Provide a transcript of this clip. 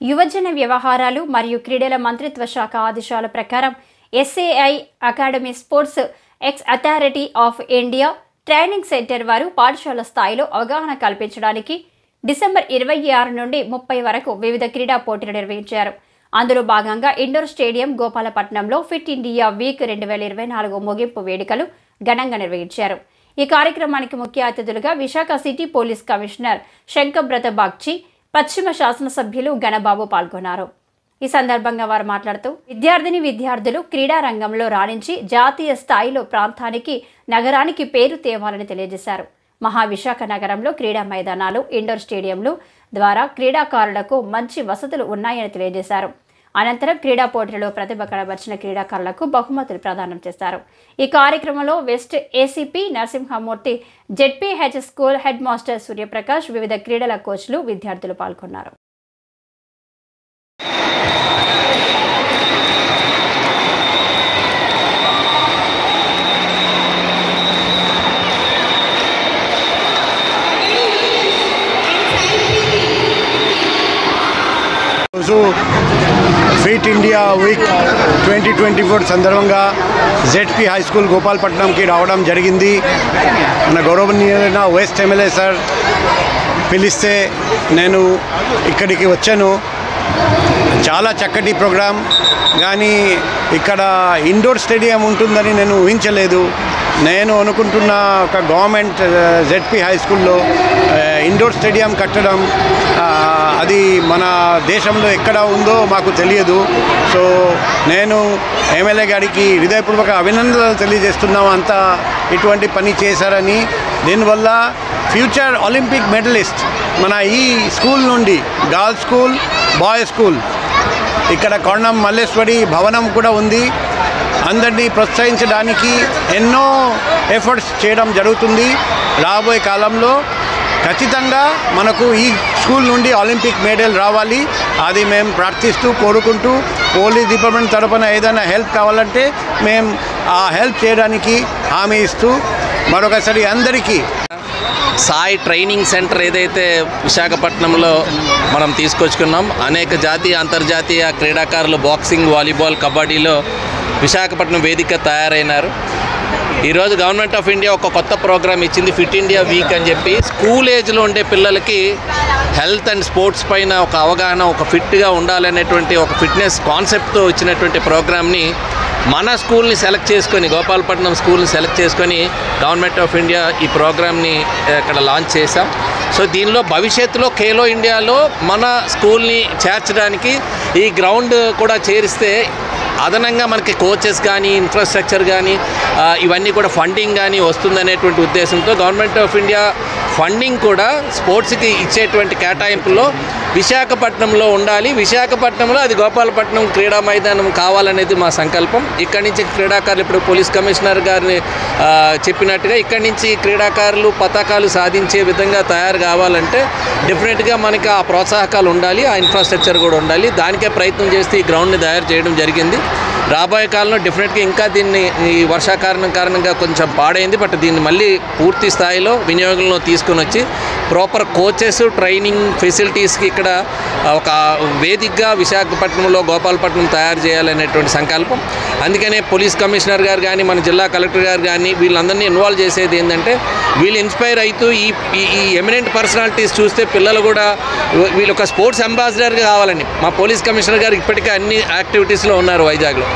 యువజన వ్యవహారాలు మరియు క్రీడల మంత్రిత్వ శాఖ ఆదేశాల ప్రకారం SAI academy sports X authority of India training centre వారు పాఠశాల స్థాయిలో అవగాహన కల్పించడానికి డిసెంబర్ 26 నుండి 30 వరకు వివిధ క్రీడా పోటీలు నిర్వహించారు. అందులో భాగంగా ఇండోర్ స్టేడియం గోపాలపట్నంలో ఫిట్ ఇండియా వీక్ 2024 ముగింపు వేడుకలు ఘనంగా నిర్వహించారు. ఈ కార్యక్రమానికి ముఖ్య అతిథులుగా Visakha city police commissioner Shankhabrata Bagchi, పశ్చిమ శాసనసభ్యులు గణబాబు పాల్గొన్నారు. ఈ సందర్భంగా వారు మాట్లాడుతూ విద్యార్థులు క్రీడా రంగంలో రాణించి జాతీయ స్థాయిలో ప్రాంతానికి, నగరానికి పేరు తేవాలని తెలియజేశారు. మహావిశాఖ నగరంలో క్రీడా మైదానాలు, ఇండోర్ స్టేడియంలు ద్వారా క్రీడాకారులకు మంచి వసతులు ఉన్నాయని తెలియజేశారు. అనంతరం క్రీడా పోటీలలో ప్రతిభ కనబర్చిన క్రీడాకారులకు బహుమతులు ప్రదానం చేశారు. ఈ కార్యక్రమంలో west ACP Narasimhamurthy, ZPH school head master Suryaprakash, వివిధ క్రీడల కోచ్లు, విద్యార్థులు పాల్గొన్నారు. ఫిట్ ఇండియా వీక్ 2024 సందర్భంగా జెడ్పీ హై స్కూల్ గోపాలపట్నంకి రావడం జరిగింది. మన గౌరవనీయులైన వెస్ట్ ఎమ్మెల్యే సార్ పిలిస్తే నేను ఇక్కడికి వచ్చాను. చాలా చక్కటి ప్రోగ్రాం, కానీ ఇక్కడ ఇండోర్ స్టేడియం ఉంటుందని నేను ఊహించలేదు. నేను అనుకుంటున్న ఒక గవర్నమెంట్ జెడ్పీ హై స్కూల్లో ఇండోర్ స్టేడియం కట్టడం అది మన దేశంలో ఎక్కడ ఉందో మాకు తెలియదు. సో నేను ఎమ్మెల్యే గారికి హృదయపూర్వక అభినందనలు తెలియజేస్తున్నాము. అంతా ఇటువంటి పని చేశారని. దీనివల్ల ఫ్యూచర్ ఒలింపిక్ మెడలిస్ట్ మన ఈ స్కూల్ నుండి, గర్ల్స్ స్కూల్, బాయ్స్ స్కూల్, ఇక్కడ కొండం మల్లేశ్వరి భవనం కూడా ఉంది. అందరినీ ప్రోత్సహించడానికి ఎన్నో ఎఫర్ట్స్ చేయడం జరుగుతుంది. రాబోయే కాలంలో ఖచ్చితంగా మనకు ఈ స్కూల్ నుండి ఒలింపిక్ మెడల్ రావాలి. అది మేము ప్రార్థిస్తూ, కోరుకుంటూ, పోలీస్ డిపార్ట్మెంట్ తరఫున ఏదైనా హెల్ప్ కావాలంటే మేము ఆ హెల్ప్ చేయడానికి హామీ ఇస్తూ మరొకసారి అందరికీ సాయి ట్రైనింగ్ సెంటర్ ఏదైతే విశాఖపట్నంలో మనం తీసుకొచ్చుకున్నాం, అనేక జాతీయ, అంతర్జాతీయ క్రీడాకారులు బాక్సింగ్, వాలీబాల్, కబడ్డీలో విశాఖపట్నం వేదిక తయారైనారు. ఈరోజు గవర్నమెంట్ ఆఫ్ ఇండియా ఒక కొత్త ప్రోగ్రామ్ ఇచ్చింది, ఫిట్ ఇండియా వీక్ అని చెప్పి. స్కూల్ ఏజ్లో ఉండే పిల్లలకి హెల్త్ అండ్ స్పోర్ట్స్ పైన ఒక అవగాహన, ఒక ఫిట్గా ఉండాలనేటువంటి ఒక ఫిట్నెస్ కాన్సెప్ట్తో వచ్చినటువంటి ప్రోగ్రామ్ని మన స్కూల్ని సెలెక్ట్ చేసుకొని, గోపాలపట్నం స్కూల్ని సెలెక్ట్ చేసుకొని గవర్నమెంట్ ఆఫ్ ఇండియా ఈ ప్రోగ్రామ్ని ఇక్కడ లాంచ్ చేశాం. సో దీనిలో భవిష్యత్తులో ఖేలో ఇండియాలో మన స్కూల్ని చేర్చడానికి ఈ గ్రౌండ్ కూడా చేరిస్తే అదనంగా మనకి కోచెస్ కానీ, ఇన్ఫ్రాస్ట్రక్చర్ కానీ, ఇవన్నీ కూడా ఫండింగ్ కానీ వస్తుందనేటువంటి ఉద్దేశంతో గవర్నమెంట్ ఆఫ్ ఇండియా ఫండింగ్ కూడా స్పోర్ట్స్కి ఇచ్చేటువంటి కేటాయింపుల్లో విశాఖపట్నంలో ఉండాలి. విశాఖపట్నంలో అది గోపాలపట్నం క్రీడా మైదానం కావాలనేది మా సంకల్పం. ఇక్కడి నుంచి క్రీడాకారులు, ఇప్పుడు పోలీస్ కమిషనర్ గారిని చెప్పినట్టుగా, ఇక్కడి నుంచి క్రీడాకారులు పతాకాలు సాధించే విధంగా తయారు కావాలంటే డెఫినెట్గా మనకి ఆ ప్రోత్సాహకాలు ఉండాలి, ఆ ఇన్ఫ్రాస్ట్రక్చర్ కూడా ఉండాలి. దానికే ప్రయత్నం చేస్తే ఈ గ్రౌండ్ని తయారు చేయడం జరిగింది. రాబోయే కాలంలో డెఫినెట్గా ఇంకా దీన్ని ఈ వర్షాకారణం కారణంగా కొంచెం పాడైంది, బట్ దీన్ని మళ్ళీ పూర్తి స్థాయిలో వినియోగంలో తీసుకొని వచ్చి ప్రాపర్ కోచెస్, ట్రైనింగ్ ఫెసిలిటీస్కి ఇక్కడ ఒక వేదికగా విశాఖపట్నంలో గోపాలపట్నం తయారు చేయాలనేటువంటి సంకల్పం. అందుకనే పోలీస్ కమిషనర్ గారు కానీ, మన జిల్లా కలెక్టర్ గారు కానీ వీళ్ళందరినీ ఇన్వాల్వ్ చేసేది ఏంటంటే, వీళ్ళు ఇన్స్పైర్ అవుతూ ఈ ఎమినెంట్ పర్సనాలిటీస్ చూస్తే పిల్లలు కూడా వీళ్ళు ఒక స్పోర్ట్స్ అంబాసిడర్గా కావాలని. మా పోలీస్ కమిషనర్ గారు ఇప్పటికే అన్ని యాక్టివిటీస్లో ఉన్నారు వైజాగ్లో.